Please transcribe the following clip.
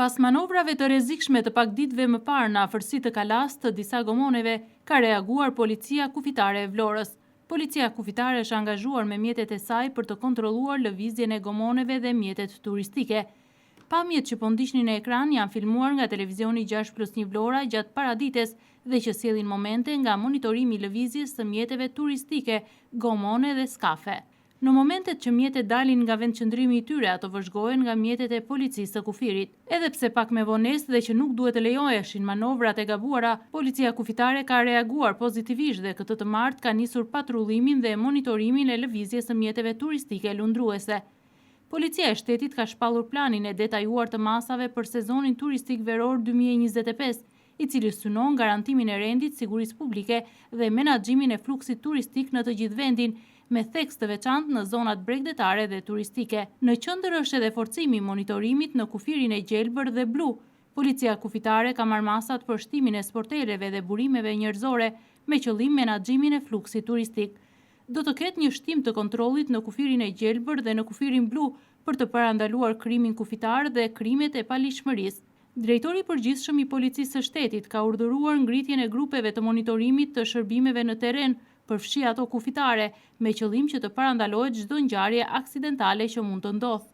Pas manovrave të rrezikshme të pak ditëve më parë në afërsi të Kalas të disa gomoneve, ka reaguar Policia Kufitare e Vlorës. Policia Kufitare është angazhuar me mjetet e saj për të kontrolluar lëvizjen e gomoneve dhe mjetet turistike. Pamjet që po ndiqni në ekran janë filmuar nga televizioni 6+1 Vlora gjatë paradites dhe që sjellin momente nga monitorimi i lëvizjes së mjeteve turistike, gomone dhe skafe. Në momentet që mjetet dalin nga vendqëndrimi i tyre, ato vëzhgohen nga mjetet e policisë së kufirit. Edhe pse pak me vonesë dhe që nuk duhet të lejoheshin manovrat e gabuara, Policia Kufitare ka reaguar pozitivisht dhe këtë të martë ka nisur patrullimin dhe monitorimin e lëvizjes së mjeteve turistike lundruese. Policia e shtetit ka shpallur planin e detajuar të masave për sezonin turistik veror 2025, i cili synon garantimin e rendit, sigurisë publike dhe menaxhimin e fluksit turistik në të gjithë vendin, me theks të veçantë në zonat bregdetare dhe turistike. Në qendër është edhe forcimi i monitorimit në kufirin e Gjelbër dhe Blu. Policia Kufitare ka marrë masat për shtimin e sporteleve dhe burimeve njerëzore me qëllim menaxhimin e fluksit turistik. Do të ketë një shtim të kontrollit në kufirin e Gjelbër dhe në kufirin Blu për të parandaluar krimin kufitar dhe krimet e palishmërisë. Drejtori i përgjithshëm i Policisë së Shtetit ka urdhëruar ngritjen e grupeve të monitorimit të shërbimeve në terren, përfshi ato kufitare, me qëllim që të parandalohet çdo ngjarje aksidentale që mund të ndodhë.